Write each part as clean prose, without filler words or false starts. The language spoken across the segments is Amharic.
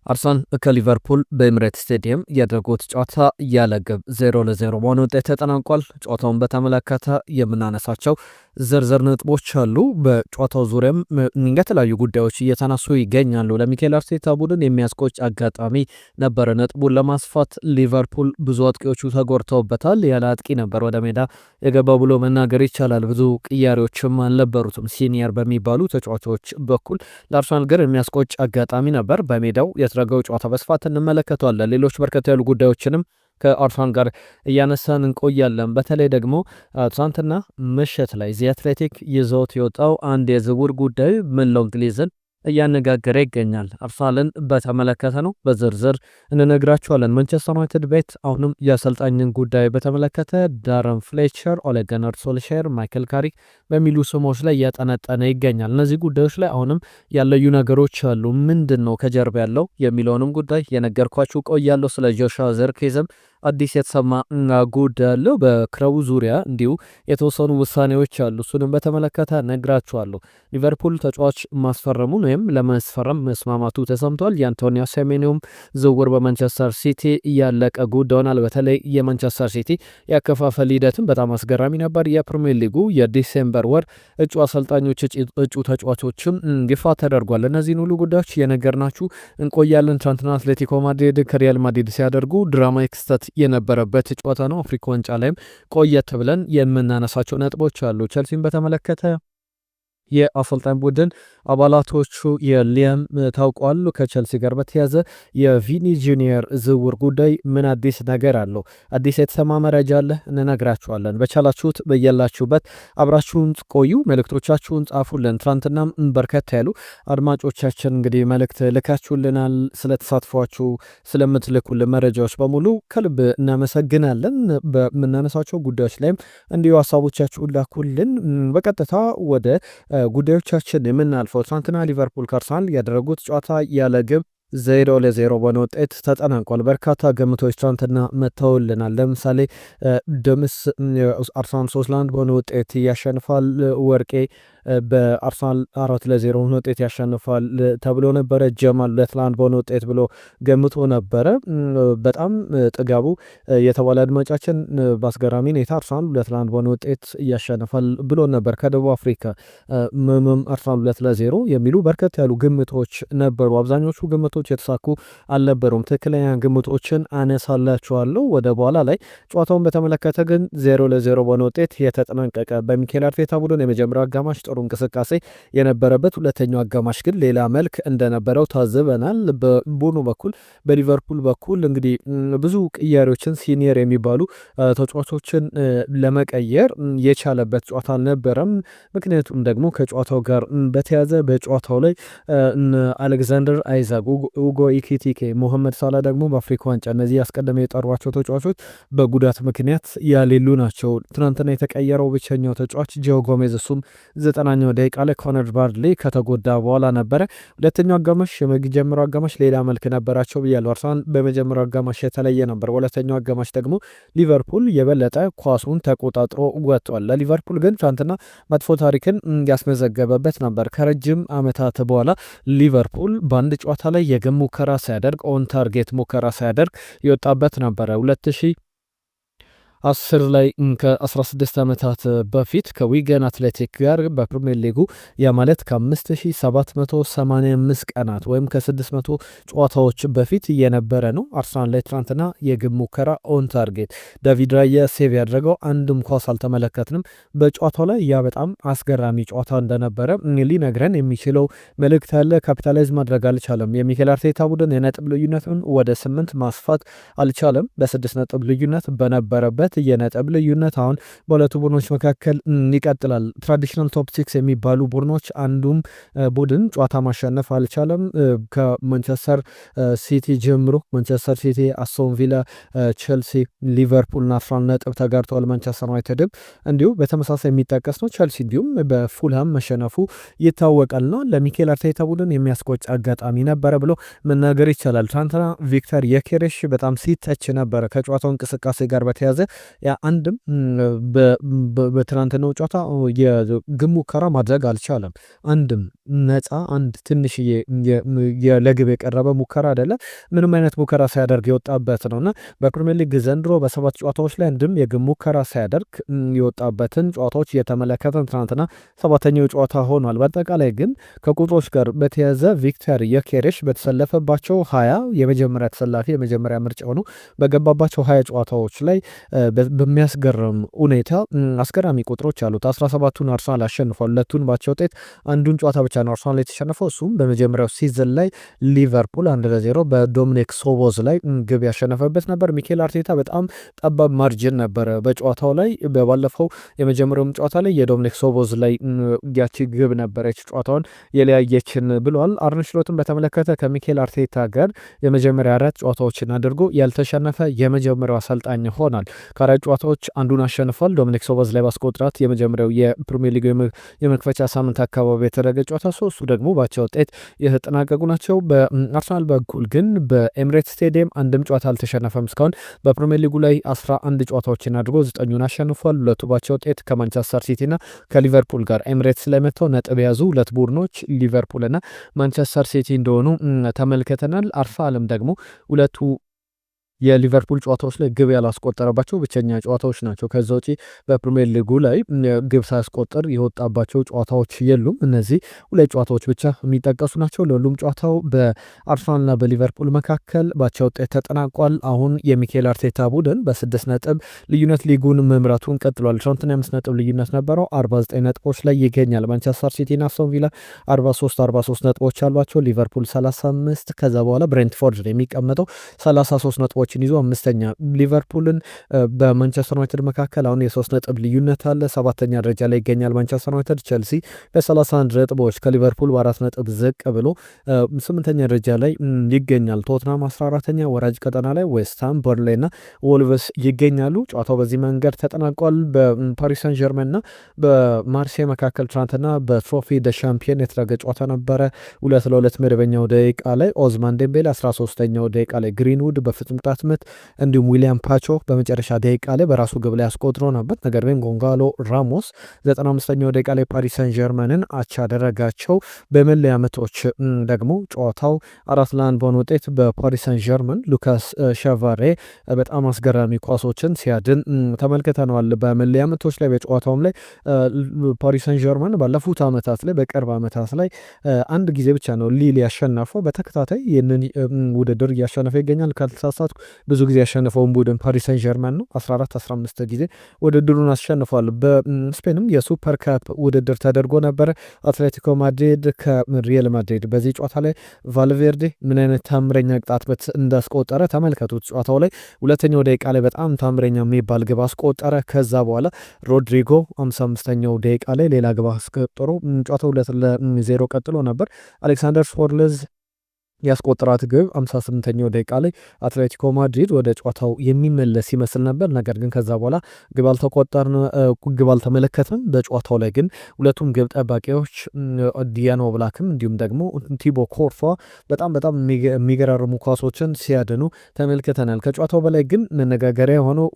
አርሰናል ከሊቨርፑል በኤምሬትስ ስቴዲየም ያደረጉት ጨዋታ ያለ ግብ 0-0 በሆነ ውጤት ተጠናቋል። ጨዋታውን በተመለከተ የምናነሳቸው ዝርዝር ነጥቦች አሉ። በጨዋታው ዙሪያም የተለያዩ ጉዳዮች እየተነሱ ይገኛሉ። ለሚኬል አርቴታ ቡድን የሚያስቆጭ አጋጣሚ ነበረ። ነጥቡን ለማስፋት ሊቨርፑል ብዙ አጥቂዎቹ ተጎድተውበታል። ያለ አጥቂ ነበር ወደ ሜዳ የገባ ብሎ መናገር ይቻላል። ብዙ ቅያሬዎችም አልነበሩትም ሲኒየር በሚባሉ ተጫዋቾች በኩል። ለአርሰናል ግን የሚያስቆጭ አጋጣሚ ነበር። በሜዳው የተደረገው ጨዋታ በስፋት እንመለከተዋለን። ሌሎች በርከት ያሉ ጉዳዮችንም ከአርሰናል ጋር እያነሳን እንቆያለን። በተለይ ደግሞ ትናንትና ምሽት ላይ ዚ አትሌቲክ ይዘውት የወጣው አንድ የዝውውር ጉዳይ መላው እንግሊዝን እያነጋገረ ይገኛል። አርሰናልን በተመለከተ ነው። በዝርዝር እንነግራችኋለን። ማንቸስተር ዩናይትድ ቤት አሁንም የአሰልጣኝን ጉዳይ በተመለከተ ዳረን ፍሌቸር፣ ኦሌ ጉናር ሶልሻየር፣ ማይክል ካሪክ በሚሉ ስሞች ላይ እያጠነጠነ ይገኛል። እነዚህ ጉዳዮች ላይ አሁንም ያለዩ ነገሮች አሉ። ምንድን ነው ከጀርባ ያለው የሚለውንም ጉዳይ የነገርኳችሁ ቆያለሁ። ስለ ጆሹዋ ዘርክዜም አዲስ የተሰማ ጉዳይ አለው። በክለቡ ዙሪያ እንዲሁ የተወሰኑ ውሳኔዎች አሉ። እሱንም በተመለከተ ነግራችኋለሁ። ሊቨርፑል ተጫዋች ማስፈረሙን ወይም ለማስፈረም መስማማቱ ተሰምቷል። የአንቶኒዮ ሴሜኒዮም ዝውውር በማንቸስተር ሲቲ እያለቀ ጉዳይ ሆኗል። በተለይ የማንቸስተር ሲቲ ያከፋፈል ሂደትም በጣም አስገራሚ ነበር። የፕሪሚየር ሊጉ የዲሴምበር ወር እጩ አሰልጣኞች፣ እጩ ተጫዋቾችም ይፋ ተደርጓል። እነዚህን ሁሉ ጉዳዮች የነገርናችሁ እንቆያለን። ትናንትና አትሌቲኮ ማድሪድ ከሪያል ማድሪድ ሲያደርጉ ድራማዊ ክስተት የነበረበት ጨዋታ ነው። አፍሪካ ዋንጫ ላይም ቆየት ብለን የምናነሳቸው ነጥቦች አሉ። ቸልሲን በተመለከተ የአሰልጣኝ ቡድን አባላቶቹ የሊያም ታውቋል። ከቸልሲ ጋር በተያዘ የቪኒ ጁኒየር ዝውውር ጉዳይ ምን አዲስ ነገር አለው? አዲስ የተሰማ መረጃ አለ፣ እንነግራችኋለን። በቻላችሁት በያላችሁበት አብራችሁን ቆዩ። መልእክቶቻችሁን ጻፉልን። ትናንትናም በርከት ያሉ አድማጮቻችን እንግዲህ መልእክት ልካችሁልናል። ስለተሳትፏችሁ ስለምትልኩልን መረጃዎች በሙሉ ከልብ እናመሰግናለን። በምናነሳቸው ጉዳዮች ላይም እንዲሁ ሀሳቦቻችሁን ላኩልን። በቀጥታ ወደ ጉዳዮቻችን የምናልፈው ትናንትና ሊቨርፑል ከአርሰናል ያደረጉት ጨዋታ ያለ ግብ 0-0 በሆነ ውጤት ተጠናቋል። በርካታ ግምቶች ትናንትና መጥተውልናል። ለምሳሌ ደምስ አርሰናል 3-1 በሆነ ውጤት ያሸንፋል። ወርቄ በአርሰናል 4-0 በሆነ ውጤት ያሸንፋል ተብሎ ነበረ። ጀማል 2-1 በሆነ ውጤት ብሎ ገምቶ ነበረ። በጣም ጥጋቡ የተባለ አድማጫችን በአስገራሚ ሁኔታ አርሰናል 2-1 በሆነ ውጤት ያሸንፋል ብሎ ነበር። ከደቡብ አፍሪካ አርሰናል 2-0 የሚሉ በርከት ያሉ ግምቶች ነበሩ። አብዛኞቹ ግምቶች የተሳኩ አልነበሩም። ትክክለኛ ግምቶችን አነሳላችኋለሁ ወደ በኋላ ላይ። ጨዋታውን በተመለከተ ግን 0-0 በሆነ ውጤት የተጠናቀቀ በሚኬል አርቴታ ቡድን የመጀመሪያው አጋማሽ ጥሩ እንቅስቃሴ የነበረበት፣ ሁለተኛው አጋማሽ ግን ሌላ መልክ እንደነበረው ታዝበናል። በቡድኑ በኩል በሊቨርፑል በኩል እንግዲህ ብዙ ቅያሬዎችን ሲኒየር የሚባሉ ተጫዋቾችን ለመቀየር የቻለበት ጨዋታ አልነበረም። ምክንያቱም ደግሞ ከጨዋታው ጋር በተያዘ በጨዋታው ላይ አሌክዛንደር አይዛክ፣ ኡጎ ኢኪቲኬ፣ ሞሐመድ ሳላ ደግሞ በአፍሪካ ዋንጫ እነዚህ ያስቀደመ የጠሯቸው ተጫዋቾች በጉዳት ምክንያት ያሌሉ ናቸው። ትናንትና የተቀየረው ብቸኛው ተጫዋች ጂኦ ጎሜዝ እሱም 90ኛው ደቂቃ ላይ ኮነር ባርድሊ ከተጎዳ በኋላ ነበረ። ሁለተኛው አጋማሽ የመጀመሪያው አጋማሽ ሌላ መልክ ነበራቸው ብያለሁ። አርሰናል በመጀመሪያው አጋማሽ የተለየ ነበር። ሁለተኛው አጋማሽ ደግሞ ሊቨርፑል የበለጠ ኳሱን ተቆጣጥሮ ወጥቷል። ለሊቨርፑል ግን ትናንትና መጥፎ ታሪክን ያስመዘገበበት ነበር። ከረጅም ዓመታት በኋላ ሊቨርፑል በአንድ ጨዋታ ላይ የግብ ሙከራ ሳያደርግ ኦን ታርጌት ሙከራ ሳያደርግ የወጣበት ነበረ። 2010 ላይ ከ16 ዓመታት በፊት ከዊገን አትሌቲክ ጋር በፕሪሚየር ሊጉ ያ ማለት ከ5785 ቀናት ወይም ከ600 ጨዋታዎች በፊት የነበረ ነው። አርሰናል ላይ ትናንትና የግብ ሙከራ ኦን ታርጌት ዳቪድ ራያ ሴቭ ያደረገው አንድም ኳስ አልተመለከትንም። በጨዋታው ላይ ያ በጣም አስገራሚ ጨዋታ እንደነበረ ሊነግረን የሚችለው መልእክት ያለ። ካፒታላይዝ ማድረግ አልቻለም። የሚኬል አርቴታ ቡድን የነጥብ ልዩነቱን ወደ 8 ማስፋት አልቻለም። በ6 ነጥብ ልዩነት በነበረበት የነጥብ ልዩነት አሁን በሁለቱ ቡድኖች መካከል ይቀጥላል። ትራዲሽናል ቶፕ 6 የሚባሉ ቡድኖች አንዱም ቡድን ጨዋታ ማሸነፍ አልቻለም። ከማንቸስተር ሲቲ ጀምሮ ማንቸስተር ሲቲ፣ አስቶን ቪላ፣ ቸልሲ፣ ሊቨርፑልና አርሰናል ነጥብ ተጋርተዋል። ማንቸስተር ዩናይትድም እንዲሁ በተመሳሳይ የሚጠቀስ ነው። ቸልሲ እንዲሁም በፉልሃም መሸነፉ ይታወቃል ነው። ለሚኬል አርቴታ ቡድን የሚያስቆጭ አጋጣሚ ነበረ ብሎ መናገር ይቻላል። ትናንትና ቪክተር የኬሬሽ በጣም ሲተች ነበረ ከጨዋታው እንቅስቃሴ ጋር በተያዘ አንድም በትናንትናው ጨዋታ የግብ ሙከራ ማድረግ አልቻለም። አንድም ነፃ አንድ ትንሽዬ ለግብ የቀረበ ሙከራ አይደለም፣ ምንም አይነት ሙከራ ሳያደርግ የወጣበት ነውና በፕሪሚየር ሊግ ዘንድሮ በ7 ጨዋታዎች ላይ አንድም የግብ ሙከራ ሳያደርግ የወጣበትን ጨዋታዎች እየተመለከተን ትናንትና 7ኛው ጨዋታ ሆኗል። በአጠቃላይ ግን ከቁጥሮች ጋር በተያዘ ቪክተር ዮኬሬሽ በተሰለፈባቸው 20 የመጀመሪያ ተሰላፊ የመጀመሪያ ምርጫ ሆኖ በገባባቸው 20 ጨዋታዎች ላይ በሚያስገርም ሁኔታ አስገራሚ ቁጥሮች አሉት። 17ቱን አርሰናል አሸንፏል። 2ቱን ባቻ ውጤት፣ አንዱን ጨዋታ ብቻ ነው አርሰናል የተሸነፈው። እሱም በመጀመሪያው ሲዝን ላይ ሊቨርፑል 1-0 በዶሚኒክ ሶቦዝ ላይ ግብ ያሸነፈበት ነበር። ሚኬል አርቴታ በጣም ጠባብ ማርጅን ነበረ በጨዋታው ላይ። ባለፈው የመጀመሪያውም ጨዋታ ላይ የዶሚኒክ ሶቦዝ ላይ ያቺ ግብ ነበረች ጨዋታውን የለያየችን ብሏል። አርነ ስሎትን በተመለከተ ከሚኬል አርቴታ ጋር የመጀመሪያ 4 ጨዋታዎችን አድርጎ ያልተሸነፈ የመጀመሪያው አሰልጣኝ ሆኗል። ከ4 ጨዋታዎች አንዱን አሸንፏል። ዶሚኒክ ሶቦዝ ላይ ባስቆጥራት የመጀመሪያው የፕሪሚየር ሊግ የመክፈቻ ሳምንት አካባቢ የተደረገ ጨዋታ፣ ሶስቱ ደግሞ ባቻ ውጤት የተጠናቀቁ ናቸው። በአርሰናል በኩል ግን በኤምሬትስ ስቴዲየም አንድም ጨዋታ አልተሸነፈም እስካሁን። በፕሪሚየር ሊጉ ላይ 11 ጨዋታዎችን አድርጎ 9ኙን አሸንፏል። 2ቱ ባቻ ውጤት ከማንቸስተር ሲቲና ከሊቨርፑል ጋር ኤምሬትስ ላይ መጥተው ነጥብ የያዙ 2 ቡድኖች ሊቨርፑልና ማንቸስተር ሲቲ እንደሆኑ ተመልክተናል። አርሰናልም ደግሞ 2ቱ የሊቨርፑል ጨዋታዎች ላይ ግብ ያላስቆጠረባቸው ብቸኛ ጨዋታዎች ናቸው። ከዛ ውጪ በፕሪሚየር ሊጉ ላይ ግብ ሳያስቆጠር የወጣባቸው ጨዋታዎች የሉም። እነዚህ 2 ጨዋታዎች ብቻ የሚጠቀሱ ናቸው። ለሁሉም ጨዋታው በአርሰናልና በሊቨርፑል መካከል ባቻ ውጤት ተጠናቋል። አሁን የሚኬል አርቴታ ቡድን በ6 ነጥብ ልዩነት ሊጉን መምራቱን ቀጥሏል። ትናንትና 5 ነጥብ ልዩነት ነበረው፣ 49 ነጥቦች ላይ ይገኛል። ማንቸስተር ሲቲና አስቶን ቪላ 43 ነጥቦች አሏቸው። ሊቨርፑል 35፣ ከዛ በኋላ ብሬንትፎርድ የሚቀመጠው 33 ነጥቦች ይዞ 5ኛ። ሊቨርፑልን በማንቸስተር ዩናይትድ መካከል አሁን የ3 ነጥብ ልዩነት አለ። 7ኛ ደረጃ ላይ ይገኛል ማንቸስተር ዩናይትድ። ቸልሲ በ31 ነጥቦች ከሊቨርፑል በ4 ነጥብ ዝቅ ብሎ 8ኛ ደረጃ ላይ ይገኛል። ቶትናም 14ኛ፣ ወራጅ ቀጠና ላይ ዌስትሃም፣ በርንሌይ እና ወልቭስ ይገኛሉ። ጨዋታው በዚህ መንገድ ተጠናቋል። በፓሪስ ሳን ጀርመን እና በማርሴይ መካከል ትናንትና በትሮፊ ደ ሻምፒየን የተደረገ ጨዋታ ነበረ። 2-2 መደበኛው ደቂቃ ላይ ኦዝማን ዴምቤሌ፣ 13ኛው ደቂቃ ላይ ግሪንውድ በፍጹም ቅጣት ምት እንዲሁም ዊሊያም ፓቾ በመጨረሻ ደቂቃ ላይ በራሱ ግብ ላይ አስቆጥሮ ነበር። ነገር ግን ጎንጋሎ ራሞስ 95ኛው ደቂቃ ላይ ፓሪስ ሳን ጀርመንን አቻ አደረጋቸው። በመለያ ምቶች ደግሞ ጨዋታው 4-1 በሆነ ውጤት በፓሪስ ሳን ጀርመን ሉካስ ሻቫሬ በጣም አስገራሚ ኳሶችን ሲያድን ተመልክተነዋል። በመለያ ምቶች ላይ በጨዋታውም ላይ ፓሪስ ሳን ጀርመን ባለፉት ዓመታት ላይ በቅርብ ዓመታት ላይ አንድ ጊዜ ብቻ ነው ሊል ያሸነፈው። በተከታታይ ይህንን ውድድር እያሸነፈ ይገኛል። ካልተሳሳትኩ ብዙ ጊዜ ያሸነፈውን ቡድን ፓሪስ ሳን ጀርመን ነው። 14-15 ጊዜ ውድድሩን አስሸንፏል። በስፔንም የሱፐር ካፕ ውድድር ተደርጎ ነበረ። አትሌቲኮ ማድሪድ ከሪያል ማድሪድ በዚህ ጨዋታ ላይ ቫልቬርዴ ምን አይነት ታምረኛ ቅጣት ምት እንዳስቆጠረ ተመልከቱት። ጨዋታው ላይ 2ኛው ደቂቃ ላይ በጣም ታምረኛ የሚባል ግብ አስቆጠረ። ከዛ በኋላ ሮድሪጎ 55ኛው ደቂቃ ላይ ሌላ ግብ አስቆጥሮ ጨዋታው 2-0 ቀጥሎ ነበር። አሌክሳንደር ሶርልዝ ያስቆጠራት ግብ 58ኛው ደቂቃ ላይ አትሌቲኮ ማድሪድ ወደ ጨዋታው የሚመለስ ይመስል ነበር። ነገር ግን ከዛ በኋላ ግብ አልተመለከትም። በጨዋታው ላይ ግን ሁለቱም ግብ ጠባቂዎች ዲያኖ ብላክም እንዲሁም ደግሞ ቲቦ ኮርቷ በጣም የሚገራርሙ ኳሶችን ሲያድኑ ተመልክተናል። ከጨዋታው በላይ ግን መነጋገሪያ የሆነው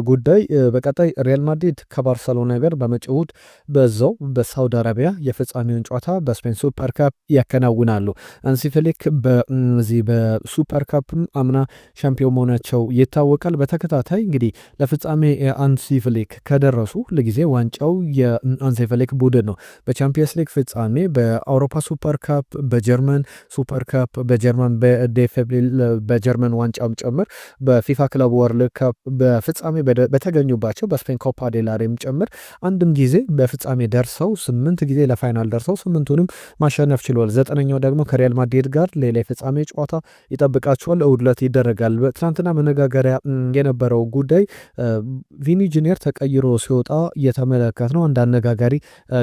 ጉዳይ በቀጣይ ሪያል ማድሪድ ከባርሰሎና ጋር በመጫወት በዛው በሳውዲ አረቢያ የፍጻሜውን ጨዋታ በስፔን ሱፐር ካፕ ያከናውናሉ። አንሲ ፍሊክ በዚህ በሱፐር ካፕም አምና ሻምፒዮን መሆናቸው ይታወቃል። በተከታታይ እንግዲህ ለፍጻሜ አንሲ ፍሊክ ከደረሱ ሁልጊዜ ዋንጫው የአንሲ ፍሊክ ቡድን ነው። በቻምፒየንስ ሊግ ፍጻሜ፣ በአውሮፓ ሱፐር ካፕ፣ በጀርመን ሱፐር ካፕ፣ በጀርመን በዴፌብል በጀርመን ዋንጫም ጭምር በፊፋ ክለብ ወርልድ ካፕ በፍጻሜ በተገኙባቸው በስፔን ኮፓ ዴላሬም ጭምር አንድም ጊዜ በፍጻሜ ደርሰው 8 ጊዜ ለፋይናል ደርሰው 8ቱንም ማሸነፍ ችሏል። 9ኛው ደግሞ ከሪያል ማድሪድ ጋር ሌላ የፍጻሜ ጨዋታ ይጠብቃቸዋል። እሁድ ዕለት ይደረጋል። ትናንትና መነጋገሪያ የነበረው ጉዳይ ቪኒ ጁኒየር ተቀይሮ ሲወጣ እየተመለከት ነው። አንድ አነጋጋሪ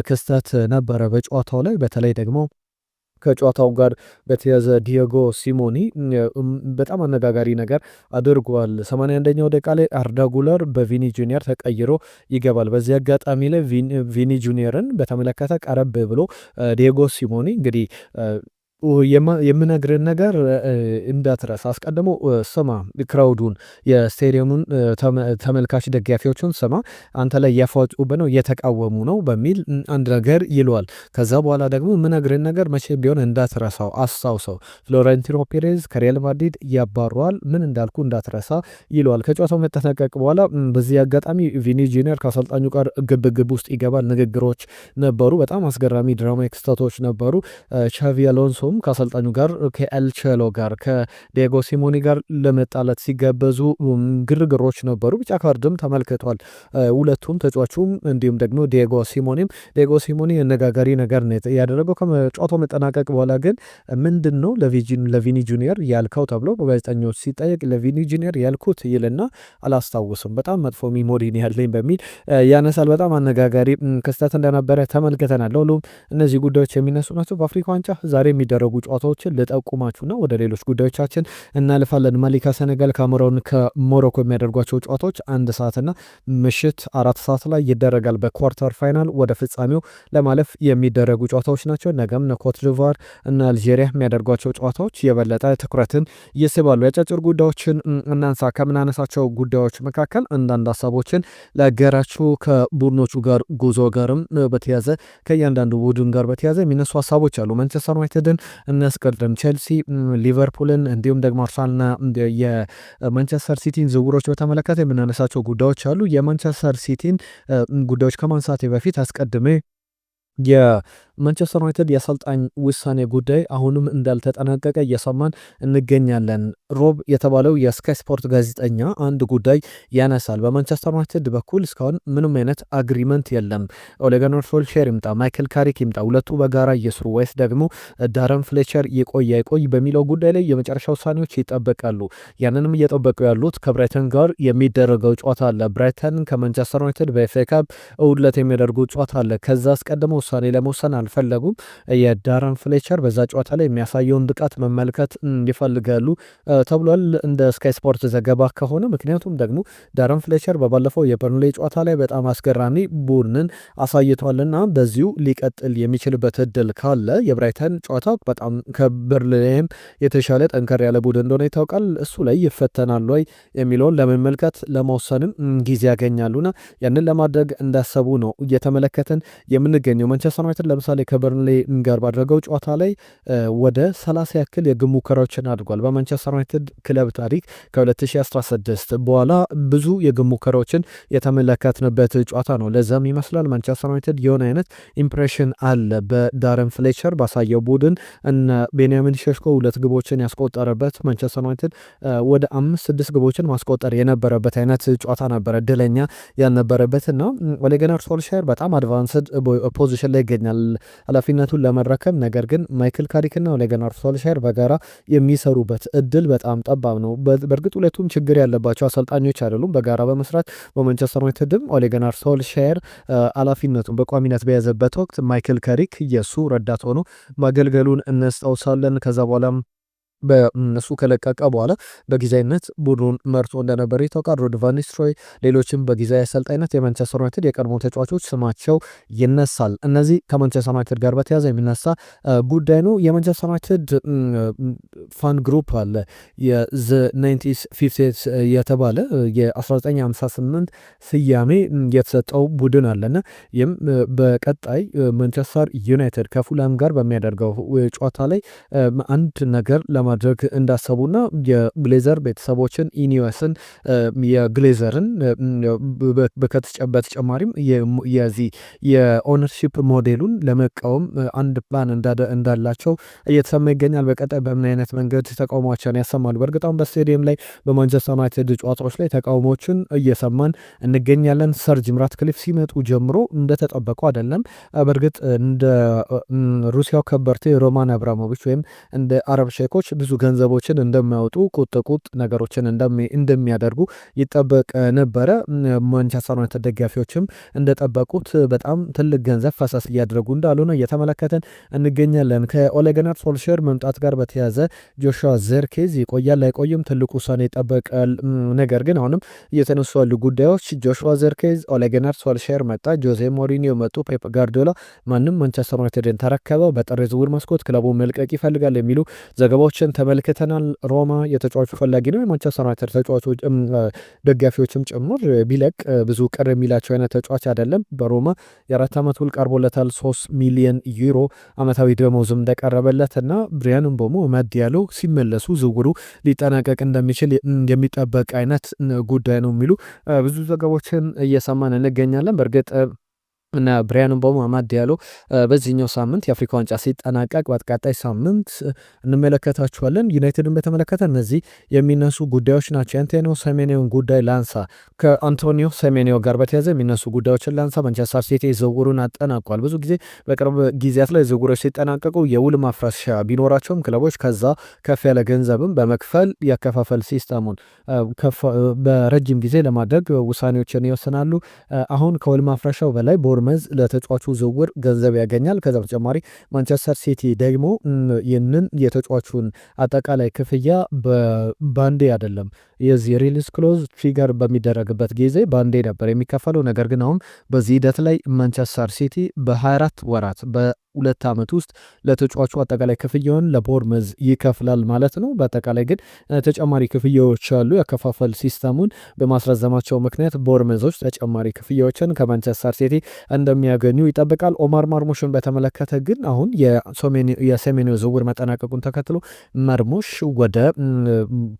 ክስተት ነበረ በጨዋታው ላይ። በተለይ ደግሞ ከጨዋታው ጋር በተያዘ ዲየጎ ሲሞኒ በጣም አነጋጋሪ ነገር አድርጓል። 81ኛው ደቂቃ ላይ አርዳ ጉለር በቪኒ ጁኒየር ተቀይሮ ይገባል። በዚህ አጋጣሚ ላይ ቪኒ ጁኒየርን በተመለከተ ቀረብ ብሎ ዲየጎ ሲሞኒ እንግዲህ የምነግርህን ነገር እንዳትረሳ አስቀድሞ ስማ፣ ክራውዱን የስቴዲየሙን ተመልካች ደጋፊዎቹን ስማ፣ አንተ ላይ እያፏጩብህ ነው እየተቃወሙ ነው በሚል አንድ ነገር ይለዋል። ከዛ በኋላ ደግሞ የምነግርህን ነገር መቼ ቢሆን እንዳትረሳው አስታውሰው፣ ፍሎሬንቲኖ ፔሬዝ ከሪያል ማድሪድ ያባረዋል፣ ምን እንዳልኩ እንዳትረሳ ይለዋል። ከጨዋታው መጠናቀቅ በኋላ በዚህ አጋጣሚ ቪኒ ጁኒየር ከአሰልጣኙ ጋር ግብግብ ውስጥ ይገባል። ንግግሮች ነበሩ፣ በጣም አስገራሚ ድራማዊ ክስተቶች ነበሩ። ቻቪ አሎንሶም ከአሰልጣኙ ጋር ከኤልቸሎ ጋር ከዲየጎ ሲሞኒ ጋር ለመጣለት ሲገበዙ ግርግሮች ነበሩ። ቢጫ ካርድም ተመልክቷል ሁለቱም ተጫዋቹም እንዲሁም ደግሞ ዲየጎ ሲሞኒ አነጋጋሪ ነገር ነው ያደረገው። ከጨዋታው መጠናቀቅ በኋላ ግን ምንድን ነው ለቪኒ ጁኒየር ያልከው ተብሎ በጋዜጠኞች ሲጠየቅ ለቪኒ ጁኒየር ያልኩት ይልና አላስታውስም፣ በጣም መጥፎ ሚሞሪ ያለኝ በሚል ያነሳል። በጣም አነጋጋሪ ክስተት እንደነበረ ተመልክተናል። ሁሉም እነዚህ ጉዳዮች የሚነሱ ናቸው። በአፍሪካ ዋንጫ ዛሬ የሚደረጉ ጨዋታዎችን ልጠቁማችሁና ወደ ሌሎች ጉዳዮቻችን እናልፋለን። ማሊ ከሴኔጋል፣ ካሜሮን ከሞሮኮ የሚያደርጓቸው ጨዋታዎች 1 ሰዓትና ምሽት 4 ሰዓት ላይ ይደረጋል። በኳርተር ፋይናል ወደ ፍጻሜው ለማለፍ የሚደረጉ ጨዋታዎች ናቸው። ነገም ኮት ዲቯር እና አልጄሪያ የሚያደርጓቸው ጨዋታዎች የበለጠ ትኩረትን ይስባሉ። የአጫጭር ጉዳዮችን እናንሳ። ከምናነሳቸው ጉዳዮች መካከል አንዳንድ ሀሳቦችን ለገራችሁ ከቡድኖቹ ጋር ጉዞ ጋርም በተያዘ ከእያንዳንዱ ቡድን ጋር በተያዘ የሚነሱ ሀሳቦች አሉ። ማንቸስተር ዩናይትድን እናስቀድም፣ ቼልሲ፣ ሊቨርፑልን እንዲሁም ደግሞ አርሰናልና የማንቸስተር ሲቲን ዝውውሮች በተመለከተ የምናነሳቸው ጉዳዮች አሉ። የማንቸስተር ሲቲን ጉዳዮች ከማንሳቴ በፊት አስቀድሜ የማንቸስተር ዩናይትድ የአሰልጣኝ ውሳኔ ጉዳይ አሁንም እንዳልተጠናቀቀ እየሰማን እንገኛለን። ሮብ የተባለው የስካይ ስፖርት ጋዜጠኛ አንድ ጉዳይ ያነሳል። በማንቸስተር ዩናይትድ በኩል እስካሁን ምንም አይነት አግሪመንት የለም። ኦሌ ጉናር ሶልሼር ይምጣ፣ ማይክል ካሪክ ይምጣ፣ ሁለቱ በጋራ እየስሩ ወይስ ደግሞ ዳረን ፍሌቸር ይቆይ አይቆይ በሚለው ጉዳይ ላይ የመጨረሻ ውሳኔዎች ይጠበቃሉ። ያንንም እየጠበቁ ያሉት ከብራይተን ጋር የሚደረገው ጨዋታ አለ። ብራይተን ከማንቸስተር ዩናይትድ በኤፍኤ ካፕ እሁድ ዕለት የሚያደርጉ ጨዋታ አለ። ከዛ አስቀድሞ ውሳኔ ለመወሰን አልፈለጉም። የዳረን ፍሌቸር በዛ ጨዋታ ላይ የሚያሳየውን ብቃት መመልከት ይፈልጋሉ ተብሏል እንደ ስካይ ስፖርት ዘገባ ከሆነ። ምክንያቱም ደግሞ ዳረን ፍሌቸር በባለፈው የበርንሌ ጨዋታ ላይ በጣም አስገራሚ ቡድንን አሳይቷልና በዚሁ ሊቀጥል የሚችልበት እድል ካለ የብራይተን ጨዋታ በጣም ከበርንሌም የተሻለ ጠንከር ያለ ቡድን እንደሆነ ይታወቃል። እሱ ላይ ይፈተናል ወይ የሚለውን ለመመልከት ለመወሰንም ጊዜ ያገኛሉና ያንን ለማድረግ እንዳሰቡ ነው እየተመለከትን የምንገኘው። ማንቸስተር ዩናይትድ ለምሳሌ ከበርንሌ ጋር ባደረገው ጨዋታ ላይ ወደ 30 ያክል የግብ ሙከራዎችን አድርጓል። በማንቸስተር ዩናይትድ ክለብ ታሪክ ከ2016 በኋላ ብዙ የግብ ሙከራዎችን የተመለከትንበት ጨዋታ ነው። ለዛም ይመስላል ማንቸስተር ዩናይትድ የሆነ አይነት ኢምፕሬሽን አለ በዳረን ፍሌቸር ባሳየው ቡድን እነ ቤንያሚን ሼሽኮ 2 ግቦችን ያስቆጠረበት ማንቸስተር ዩናይትድ ወደ 5-6 ግቦችን ማስቆጠር የነበረበት አይነት ጨዋታ ነበረ፣ እድለኛ ያልነበረበትና ኦሌ ጉናር ሶልሼር በጣም አድቫንስድ ፖዚሽን ላይ ይገኛል ኃላፊነቱን ለመረከብ። ነገር ግን ማይክል ካሪክና ኦሌ ጉናር ሶልሼር በጋራ የሚሰሩበት እድል በጣም ጠባብ ነው። በእርግጥ ሁለቱም ችግር ያለባቸው አሰልጣኞች አይደሉም። በጋራ በመስራት በማንቸስተር ዩናይትድም ኦሌ ጉናር ሶልሼር ኃላፊነቱን በቋሚነት በያዘበት ወቅት ማይክል ካሪክ የሱ ረዳት ሆኖ ማገልገሉን እናስታውሳለን። ከዛ በኋላም በእነሱ ከለቀቀ በኋላ በጊዜያዊነት ቡድኑን መርቶ እንደነበር ይታወቃል። ሩድ ቫን ኒስተልሮይ ሌሎችም በጊዜያዊ አሰልጣኝነት የማንቸስተር ዩናይትድ የቀድሞ ተጫዋቾች ስማቸው ይነሳል። እነዚህ ከማንቸስተር ዩናይትድ ጋር በተያያዘ የሚነሳ ጉዳይ ነው። የማንቸስተር ዩናይትድ ፋን ግሩፕ አለ፣ የዘ 1950 የተባለ የ1958 ስያሜ የተሰጠው ቡድን አለና ይህም በቀጣይ ማንቸስተር ዩናይትድ ከፉላም ጋር በሚያደርገው ጨዋታ ላይ አንድ ነገር ማድረግ እንዳሰቡና የግሌዘር ቤተሰቦችን ኢኒዌስን የግሌዘርን በተጨማሪም የዚህ የኦነርሺፕ ሞዴሉን ለመቃወም አንድ ፕላን እንዳላቸው እየተሰማ ይገኛል። በቀጣይ በምን አይነት መንገድ ተቃውሟቸውን ያሰማሉ? በእርግጣም በስቴዲየም ላይ በማንቸስተር ዩናይትድ ጨዋታዎች ላይ ተቃውሞችን እየሰማን እንገኛለን። ሰር ጂም ራትክሊፍ ሲመጡ ጀምሮ እንደተጠበቁ አይደለም። በእርግጥ እንደ ሩሲያው ከበርቴ ሮማን አብራሞቪች ወይም እንደ አረብ ሼኮች ብዙ ገንዘቦችን እንደሚያወጡ ቁጥ ነገሮችን እንደሚያደርጉ ይጠበቅ ነበረ። ማንቸስተር ዩናይትድ ደጋፊዎችም እንደጠበቁት በጣም ትልቅ ገንዘብ ፈሰስ እያደረጉ እንዳልሆነ እየተመለከተን እንገኛለን። ከኦሌ ጉናር ሶልሼር መምጣት ጋር በተያያዘ ጆሹዋ ዚርክዜ ይቆያል አይቆይም ትልቅ ውሳኔ ይጠበቃል። ነገር ግን አሁንም እየተነሱ ያሉ ጉዳዮች ጆሹዋ ዚርክዜ፣ ኦሌ ጉናር ሶልሼር መጣ፣ ጆዜ ሞሪኒዮ መጡ፣ ፔፕ ጋርዲዮላ ማንም ማንቸስተር ዩናይትድን ተረከበው በጥር ዝውውር መስኮት ክለቡ መልቀቅ ይፈልጋል የሚሉ ዘገባዎችን ተመልክተናል። ሮማ የተጫዋቹ ፈላጊ ነው። የማንቸስተር ዩናይትድ ተጫዋቾች ደጋፊዎችም ጭምር ቢለቅ ብዙ ቅር የሚላቸው አይነት ተጫዋች አይደለም። በሮማ የ4 ዓመት ውል ቀርቦለታል። 3 ሚሊዮን ዩሮ ዓመታዊ ደመወዝም እንደቀረበለት እና ብሪያን ምቦሞ ማዲያሎ ሲመለሱ ዝውውሩ ሊጠናቀቅ እንደሚችል የሚጠበቅ አይነት ጉዳይ ነው የሚሉ ብዙ ዘገባዎችን እየሰማን እንገኛለን። በእርግጥ እና ብሪያን ምቦሞ አማድ ዲያሎ በዚህኛው ሳምንት የአፍሪካ ዋንጫ ሲጠናቀቅ በተቃጣይ ሳምንት እንመለከታቸዋለን። ዩናይትድን በተመለከተ እነዚህ የሚነሱ ጉዳዮች ናቸው። የአንቶኒዮ ሴሜንዮን ጉዳይ ላንሳ። ከአንቶኒዮ ሴሜንዮ ጋር በተያዘ የሚነሱ ጉዳዮችን ላንሳ። ማንቸስተር ሲቲ ዝውውሩን አጠናቋል። ብዙ ጊዜ በቅርብ ጊዜያት ላይ ዝውውሮች ሲጠናቀቁ የውል ማፍረሻ ቢኖራቸውም ክለቦች ከዛ ከፍ ያለ ገንዘብም በመክፈል ያከፋፈል ሲስተሙን በረጅም ጊዜ ለማድረግ ውሳኔዎችን ይወስናሉ። አሁን ከውል ማፍረሻው በላይ መዝ ለተጫዋቹ ዝውውር ገንዘብ ያገኛል። ከዛ በተጨማሪ ማንቸስተር ሲቲ ደግሞ ይህንን የተጫዋቹን አጠቃላይ ክፍያ ባንዴ አይደለም የዚህ ሪሊዝ ክሎዝ ትሪገር በሚደረግበት ጊዜ ባንዴ ነበር የሚከፈለው። ነገር ግን አሁን በዚህ ሂደት ላይ ማንቸስተር ሲቲ በ24 ወራት በ2 ዓመት ውስጥ ለተጫዋቹ አጠቃላይ ክፍያውን ለቦርመዝ ይከፍላል ማለት ነው። በአጠቃላይ ግን ተጨማሪ ክፍያዎች አሉ። ያከፋፈል ሲስተሙን በማስረዘማቸው ምክንያት ቦርመዞች ተጨማሪ ክፍያዎችን ከማንቸስተር ሲቲ እንደሚያገኙ ይጠብቃል። ኦማር ማርሙሽን በተመለከተ ግን አሁን የሴሜንዮ ዝውውር መጠናቀቁን ተከትሎ መርሙሽ ወደ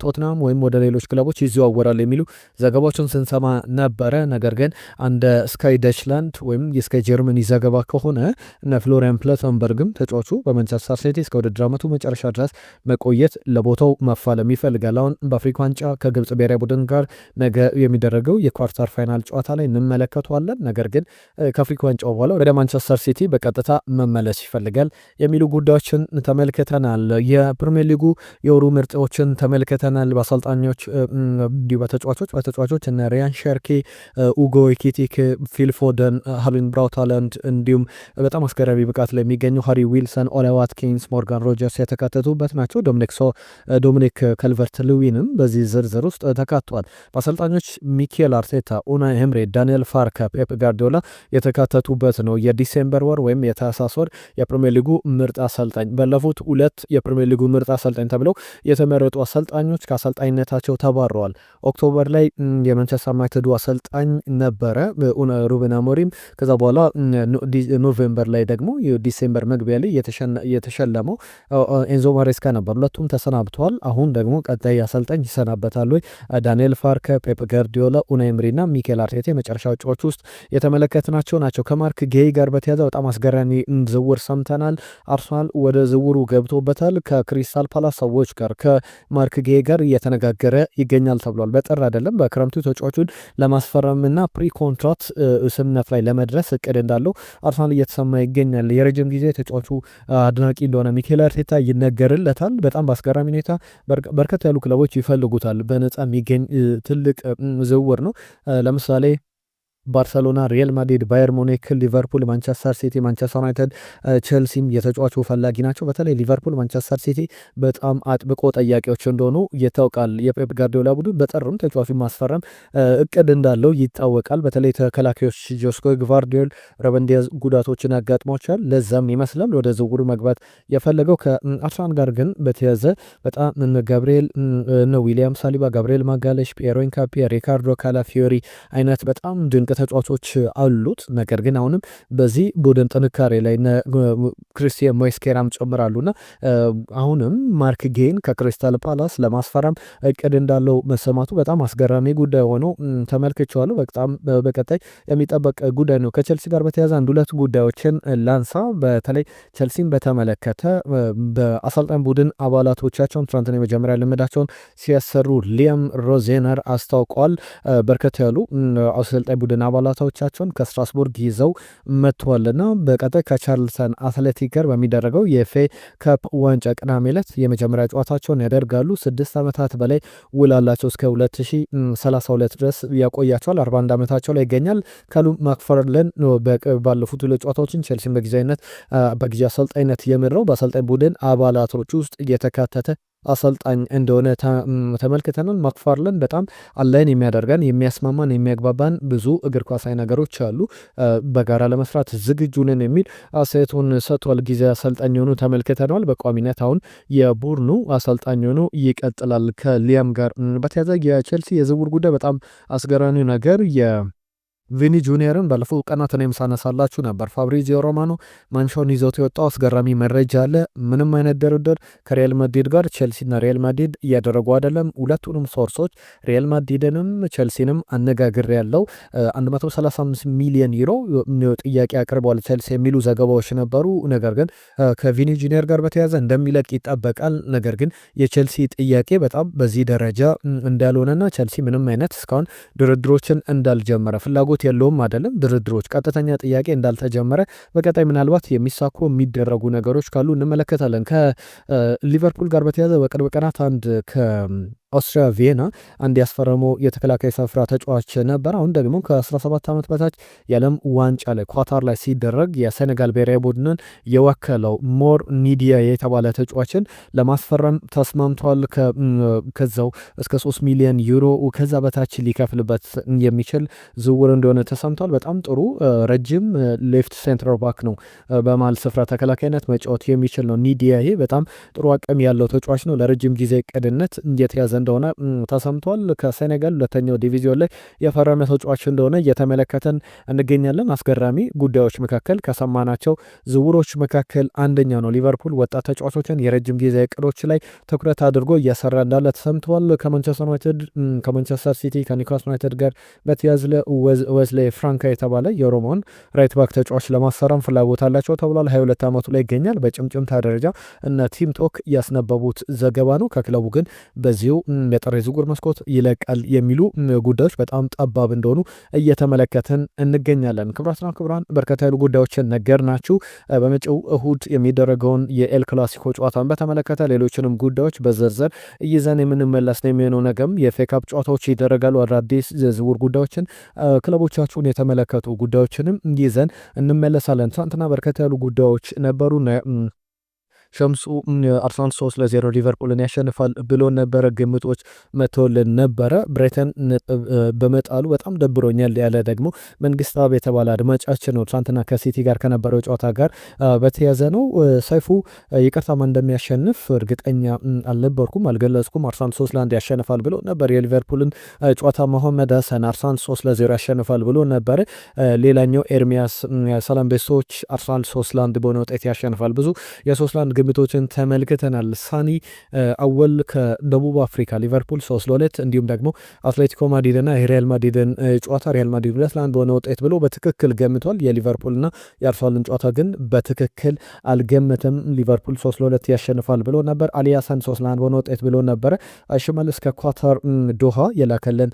ቶትናም ወይም ወደ ሌሎች ክለቦች ይዘዋወራል የሚሉ ዘገባዎችን ስንሰማ ነበረ። ነገር ግን እንደ ስካይ ደችላንድ ወይም የስካይ ጀርመኒ ዘገባ ከሆነ እነ ፍሎሪያን ፕለተንበርግም ተጫዋቹ በማንቸስተር ሲቲ እስከ ውድድር ዓመቱ መጨረሻ ድረስ መቆየት ለቦታው መፋለም ይፈልጋል። አሁን በአፍሪካ ዋንጫ ከግብጽ ብሔራዊ ቡድን ጋር ነገ የሚደረገው የኳርተር ፋይናል ጨዋታ ላይ እንመለከተዋለን። ነገር ግን ከአፍሪካ ዋንጫው በኋላ ወደ ማንቸስተር ሲቲ በቀጥታ መመለስ ይፈልጋል የሚሉ ጉዳዮችን ተመልክተናል። የፕሪሚየር ሊጉ የወሩ ምርጦችን ተመልክተናል። በአሰልጣኞች እንዲሁ በተጫዋቾች እነ ሪያን ሸርኪ፣ ኡጎ ኤኪቲክ፣ ፊል ፎደን፣ ሃርሊን ብራውት ሃላንድ እንዲሁም በጣም አስገራሚ ብቃት ላይ የሚገኙ ሃሪ ዊልሰን፣ ኦሊ ዋትኪንስ፣ ሞርጋን ሮጀርስ የተካተቱበት ናቸው። ዶሚኒክ ከልቨርት ልዊንም በዚህ ዝርዝር ውስጥ ተካቷል። በአሰልጣኞች ሚኬል አርቴታ፣ ኡናይ ኤምሬ፣ ዳንኤል ፋርከ፣ ፔፕ ጋርዲዮላ የተካተቱበት ነው። የዲሴምበር ወር ወይም የታህሳስ ወር የፕሪሚየር ሊጉ ምርጥ አሰልጣኝ ባለፉት 2 የፕሪሚየር ሊጉ ምርጥ አሰልጣኝ ተብለው የተመረጡ አሰልጣኞች ከአሰልጣኝነታቸው ተባረዋል። ኦክቶበር ላይ የማንቸስተር ዩናይትዱ አሰልጣኝ ነበረ ሩበን አሞሪም። ከዛ በኋላ ኖቬምበር ላይ ደግሞ ዲሴምበር መግቢያ ላይ የተሸለመው ኤንዞ ማሬስካ ነበር። ሁለቱም ተሰናብተዋል። አሁን ደግሞ ቀጣይ አሰልጣኝ ይሰናበታሉ። ዳንኤል ፋርከ፣ ፔፕ ጋርዲዮላ፣ ኡናይ ኤምሪ እና ሚኬል አርቴታ የመጨረሻ እጩዎች ውስጥ የተመለከትናቸው ናቸው። ከማርክ ጌይ ጋር በተያዘ በጣም አስገራሚ ዝውውር ሰምተናል። አርሰናል ወደ ዝውውሩ ገብቶበታል። ከክሪስታል ፓላስ ሰዎች ጋር ከማርክ ጌይ ጋር እየተነጋገረ ይገኛል ተብሏል። በጥር አይደለም በክረምቱ ተጫዋቹን ለማስፈረምና ፕሪ ኮንትራት ስምምነት ላይ ለመድረስ እቅድ እንዳለው አርሰናል እየተሰማ ይገኛል። የረጅም ጊዜ ተጫዋቹ አድናቂ እንደሆነ ሚኬል አርቴታ ይነገርለታል። በጣም በአስገራሚ ሁኔታ በርከት ያሉ ክለቦች ይፈልጉታል። በነጻ የሚገኝ ትልቅ ዝውውር ነው። ለምሳሌ ባርሰሎና፣ ሪያል ማድሪድ፣ ባየር ሙኒክ፣ ሊቨርፑል፣ ማንቸስተር ሲቲ፣ ማንቸስተር ዩናይትድ፣ ቼልሲም የተጫዋቹ ፈላጊ ናቸው። በተለይ ሊቨርፑል፣ ማንቸስተር ሲቲ በጣም አጥብቆ ጠያቂዎች እንደሆኑ ይታወቃል። የፔፕ ጋርዲዮላ ቡድን በጥርም ተጫዋቹን ማስፈረም እቅድ እንዳለው ይታወቃል። በተለይ ተከላካዮች ጆስኮ ግቫርዲዮል፣ ሩበን ዲያዝ ጉዳቶችን ያጋጥሟቸዋል። ለዛም ይመስላል ወደ ዝውውሩ መግባት የፈለገው። ከአርሰናል ጋር ግን በተያዘ በጣም ጋብሪኤል ዊሊያም ሳሊባ፣ ጋብሪኤል ማጋሌሽ፣ ፒየሮ ኢንካፒ፣ ሪካርዶ ካላፊዮሪ አይነት በጣም ድንቅ ተጫዋቾች አሉት። ነገር ግን አሁንም በዚህ ቡድን ጥንካሬ ላይ ክሪስቲያን ሞይስኬራም ጨምራሉና አሁንም ማርክ ጌይን ከክሪስታል ፓላስ ለማስፈረም እቅድ እንዳለው መሰማቱ በጣም አስገራሚ ጉዳይ ሆኖ ተመልክቼዋለሁ። በጣም በቀጣይ የሚጠበቅ ጉዳይ ነው። ከቸልሲ ጋር በተያያዘ 2 ጉዳዮችን ላንሳ። በተለይ ቸልሲን በተመለከተ በአሰልጣኝ ቡድን አባላቶቻቸውን ትናንትና የመጀመሪያ ልምዳቸውን ሲያሰሩ ሊያም ሮዜነር አስታውቀዋል። በርከት ያሉ አሰልጣኝ ቡድን ዋና አባላቶቻቸውን ከስትራስቡርግ ይዘው መጥተዋልና በቀጣይ ከቻርልተን አትሌቲክ ጋር በሚደረገው የኤፍኤ ካፕ ዋንጫ ቅዳሜ ዕለት የመጀመሪያ ጨዋታቸውን ያደርጋሉ። 6 ዓመታት በላይ ውል አላቸው። እስከ 2032 ድረስ ያቆያቸዋል። 41 ዓመታቸው ላይ ይገኛል። ካሉም ማክፈርለን ባለፉት ሁለት ጨዋታዎችን ቼልሲን በጊዜ አሰልጣኝነት የመራው በአሰልጣኝ ቡድን አባላቶች ውስጥ እየተካተተ አሰልጣኝ እንደሆነ ተመልክተናል። ማክፋርለን በጣም አላይን የሚያደርገን የሚያስማማን የሚያግባባን ብዙ እግር ኳሳዊ ነገሮች አሉ፣ በጋራ ለመስራት ዝግጁ ነን የሚል አስተያየቱን ሰጥቷል። ጊዜ አሰልጣኝ የሆኑ ተመልክተናል። በቋሚነት አሁን የቡድኑ አሰልጣኝ ሆኖ ይቀጥላል። ከሊያም ጋር በተያዘ የቼልሲ የዝውውር ጉዳይ በጣም አስገራሚ ነገር ቪኒ ጁኒየርን ባለፈው ቀናት እኔም ሳነሳላችሁ ነበር። ፋብሪዚዮ ሮማኖ ማንሻውን ይዞት የወጣው አስገራሚ መረጃ አለ። ምንም አይነት ድርድር ከሪያል ማድሪድ ጋር ቼልሲና ሪያል ማድሪድ እያደረጉ አይደለም። ሁለቱንም ሶርሶች ሪያል ማድሪድንም ቼልሲንም አነጋግር ያለው 135 ሚሊዮን ዩሮ ጥያቄ አቅርበዋል ቼልሲ የሚሉ ዘገባዎች ነበሩ። ነገር ግን ከቪኒ ጁኒየር ጋር በተያዘ እንደሚለቅ ይጠበቃል። ነገር ግን የቼልሲ ጥያቄ በጣም በዚህ ደረጃ እንዳልሆነና ቼልሲ ምንም አይነት እስካሁን ድርድሮችን እንዳልጀመረ ፍላጎት የለውም አይደለም፣ ድርድሮች ቀጥተኛ ጥያቄ እንዳልተጀመረ በቀጣይ ምናልባት የሚሳኩ የሚደረጉ ነገሮች ካሉ እንመለከታለን። ከሊቨርፑል ጋር በተያዘ በቅርብ ቀናት አንድ ኦስትሪያ ቪየና አንድ ያስፈረመው የተከላካይ ስፍራ ተጫዋች ነበር። አሁን ደግሞ ከ17 ዓመት በታች የዓለም ዋንጫ ላይ ኳታር ላይ ሲደረግ የሴኔጋል ብሔራዊ ቡድንን የወከለው ሞር ኒዲያ የተባለ ተጫዋችን ለማስፈረም ተስማምቷል። ከዛው እስከ 3 ሚሊዮን ዩሮ ከዛ በታች ሊከፍልበት የሚችል ዝውውር እንደሆነ ተሰምቷል። በጣም ጥሩ ረጅም ሌፍት ሴንትራል ባክ ነው። በመሃል ስፍራ ተከላካይነት መጫወት የሚችል ነው። ኒዲያ በጣም ጥሩ አቅም ያለው ተጫዋች ነው። ለረጅም ጊዜ ቅድነት እየተያዘ እንደሆነ ተሰምቷል። ከሴኔጋል ሁለተኛው ዲቪዚዮን ላይ የፈረመ ተጫዋች እንደሆነ እየተመለከተን እንገኛለን። አስገራሚ ጉዳዮች መካከል ከሰማናቸው ዝውውሮች መካከል አንደኛ ነው። ሊቨርፑል ወጣት ተጫዋቾችን የረጅም ጊዜ እቅዶች ላይ ትኩረት አድርጎ እየሰራ እንዳለ ተሰምተዋል። ከማንቸስተር ሲቲ ከኒውካስል ዩናይትድ ጋር በተያያዘ ዌዝሌ ፍራንካ የተባለ የሮማን ራይት ባክ ተጫዋች ለማስፈረም ፍላጎት አላቸው ተብሏል። 22 ዓመቱ ላይ ይገኛል። በጭምጭምታ ደረጃ እነ ቲም ቶክ ያስነበቡት ዘገባ ነው። ከክለቡ ግን በዚሁ የጥር ዝውውር መስኮት ይለቃል የሚሉ ጉዳዮች በጣም ጠባብ እንደሆኑ እየተመለከትን እንገኛለን። ክቡራትና ክቡራን በርከታ ያሉ ጉዳዮችን ነገር ናችሁ። በመጪው እሁድ የሚደረገውን የኤል ክላሲኮ ጨዋታን በተመለከተ ሌሎችንም ጉዳዮች በዝርዝር ይዘን የምንመለስ ነው የሚሆነው። ነገም የኤፍኤ ካፕ ጨዋታዎች ይደረጋሉ። አዳዲስ ዝውውር ጉዳዮችን ክለቦቻችሁን የተመለከቱ ጉዳዮችንም ይዘን እንመለሳለን። ትናንትና በርከታ ያሉ ጉዳዮች ነበሩ። ሸምሱ አርሰናል 3-0 ሊቨርፑልን ያሸንፋል ብሎ ነበረ። ግምቶች መተውልን ነበረ። ብሬተን በመጣሉ በጣም ደብሮኛል ያለ ደግሞ መንግስታብ የተባለ አድማጫችን ነው። ትናንትና ከሲቲ ጋር ከነበረው ጨዋታ ጋር በተያዘ ነው። ሰይፉ ይቅርታማ እንደሚያሸንፍ እርግጠኛ አልነበርኩም፣ አልገለጽኩም። አርሰናል 3-1 ያሸንፋል ብሎ ነበር። የሊቨርፑልን ጨዋታ መሐመድ ሀሰን አርሰናል 3-0 ያሸንፋል ብሎ ነበረ። ሌላኛው ኤርሚያስ ሰላም ቤሶች አርሰናል 3-1 በሆነ ውጤት ያሸንፋል። ብዙ የ3-1 ግምቶችን ተመልክተናል። ሳኒ አወል ከደቡብ አፍሪካ ሊቨርፑል 3-2 እንዲሁም ደግሞ አትሌቲኮ ማድሪድና የሪያል ማድሪድን ጨዋታ ሪያል ማድሪድ 2-1 በሆነ ውጤት ብሎ በትክክል ገምቷል። የሊቨርፑልና የአርሰናልን ጨዋታ ግን በትክክል አልገመተም። ሊቨርፑል 3-2 ያሸንፋል ብሎ ነበር። አሊያሳን 3-1 በሆነ ውጤት ብሎ ነበረ። ሽመልስ ከኳታር ዶሃ የላከልን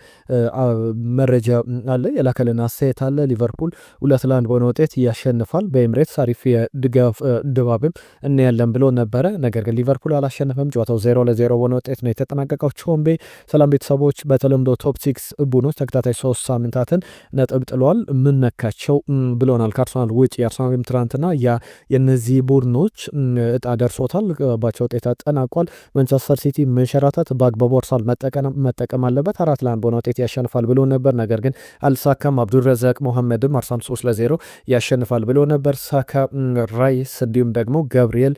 መረጃ አለ፣ የላከልን አስተያየት አለ። ሊቨርፑል 2-1 በሆነ ውጤት ያሸንፋል። በኤምሬትስ አሪፍ የድጋፍ ድባብም እናያለን ብሎ ነበረ። ነገር ግን ሊቨርፑል አላሸነፈም። ጨዋታው 0-0 በሆነ ውጤት ነው የተጠናቀቀው። ቾምቤ ሰላም ቤተሰቦች፣ በተለምዶ ቶፕ 6 ቡድኖች ተከታታይ 3 ሳምንታትን ነጥብ ጥለዋል። ምን ነካቸው ብሎናል። ከአርሰናል ውጭ የአርሰናልም ትናንትና የነዚህ ቡድኖች እጣ ደርሶታል። ባቸው ውጤት አጠናቋል። ማንቸስተር ሲቲ መንሸራተት በአግባቡ አርሰናል መጠቀም አለበት። 4-1 በሆነ ውጤት ያሸንፋል ብሎ ነበር። ነገር ግን አልሳካም። አብዱረዛቅ መሐመድም አርሰናል 3-0 ያሸንፋል ብሎ ነበር። ሳካ፣ ራይስ እንዲሁም ደግሞ ገብርኤል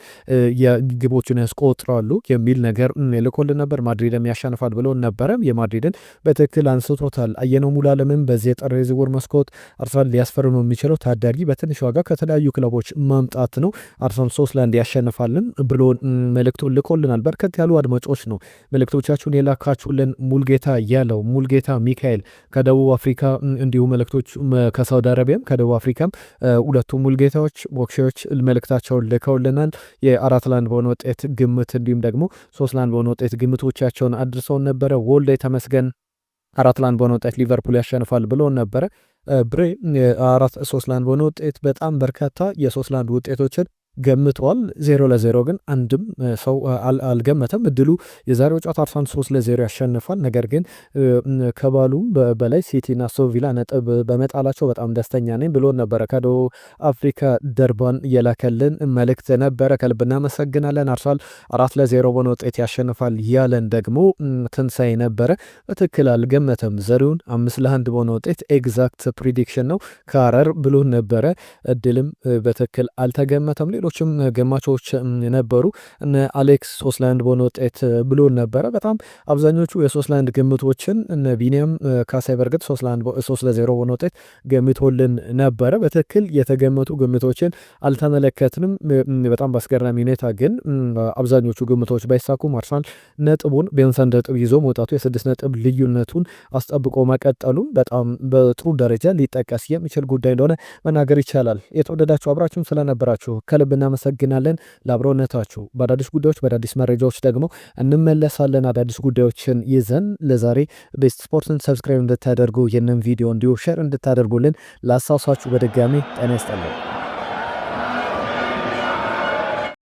የግቦችን ያስቆጥራሉ የሚል ነገር ልኮልን ነበር። ማድሪድም ያሸንፋል ብሎ ነበረ። የማድሪድን በትክክል አንስቶታል። አየነው ሙሉ አለምን በዚህ የጥር ዝውውር መስኮት አርሰናል ሊያስፈርም የሚችለው ታዳጊ በትንሽ ዋጋ ከተለያዩ ክለቦች ማምጣት ነው። አርሰናል 3-1 ያሸንፋልን ብሎ መልእክቱን ልኮልናል። በርከት ያሉ አድማጮች ነው መልእክቶቻችሁን የላካችሁልን። ሙልጌታ ያለው ሙልጌታ ሚካኤል ከደቡብ አፍሪካ እንዲሁ መልእክቶች ከሳውዲ አረቢያም ከደቡብ አፍሪካም ሁለቱ ሙልጌታዎች ቦክሼዎች መልእክታቸውን ልከውልናል። የ4-1 በሆነ ውጤት ግምት እንዲሁም ደግሞ 3-1 በሆነ ውጤት ግምቶቻቸውን አድርሰውን ነበረ። ወልደ ተመስገን 4-1 በሆነ ውጤት ሊቨርፑል ያሸንፋል ብሎ ነበረ። ብሬ 4-3 በሆነ ውጤት በጣም በርካታ የ3-1 ውጤቶችን ገምቷል። 0-0 ግን አንድም ሰው አልገመተም። እድሉ የዛሬው ጨዋታ አርሰናል 3-0 ያሸንፋል። ነገር ግን ከባሉም በላይ ሲቲና ሶቪላ ነጥብ በመጣላቸው በጣም ደስተኛ ነኝ ብሎ ነበረ። ከደቡብ አፍሪካ ደርባን የላከልን መልእክት ነበረ። ከልብ እናመሰግናለን። አርሰናል 4-0 በሆነ ውጤት ያሸንፋል ያለን ደግሞ ትንሳኤ ነበረ። በትክክል አልገመተም። ዘሪሁን 5-1 በሆነ ውጤት ኤግዛክት ፕሪዲክሽን ነው ከሐረር ብሎ ነበረ። እድልም በትክክል አልተገመተም። ሌሎችም ገማቾች ነበሩ። እነ አሌክስ 3-1 በሆነ ውጤት ብሎ ነበረ። በጣም አብዛኞቹ የ3-1 ግምቶችን እነ ቢኒያም ካሳይ በርግጥ 3-0 በሆነ ውጤት ገምቶልን ነበረ። በትክክል የተገመቱ ግምቶችን አልተመለከትንም። በጣም በአስገራሚ ሁኔታ ግን አብዛኞቹ ግምቶች ባይሳኩም አርሰናል ነጥቡን ቢያንስ 1 ነጥብ ይዞ መውጣቱ የ6 ነጥብ ልዩነቱን አስጠብቆ መቀጠሉን በጣም በጥሩ ደረጃ ሊጠቀስ የሚችል ጉዳይ እንደሆነ መናገር ይቻላል። የተወደዳችሁ አብራችሁን ስለነበራችሁ ከልብ እናመሰግናለን። ለአብሮነታችሁ በአዳዲስ ጉዳዮች በአዳዲስ መረጃዎች ደግሞ እንመለሳለን። አዳዲስ ጉዳዮችን ይዘን ለዛሬ ቤስት ስፖርትን ሰብስክራይብ እንድታደርጉ ይህንን ቪዲዮ እንዲሁ ሼር እንድታደርጉልን ላሳሳችሁ በድጋሚ ጤና ይስጥልኝ።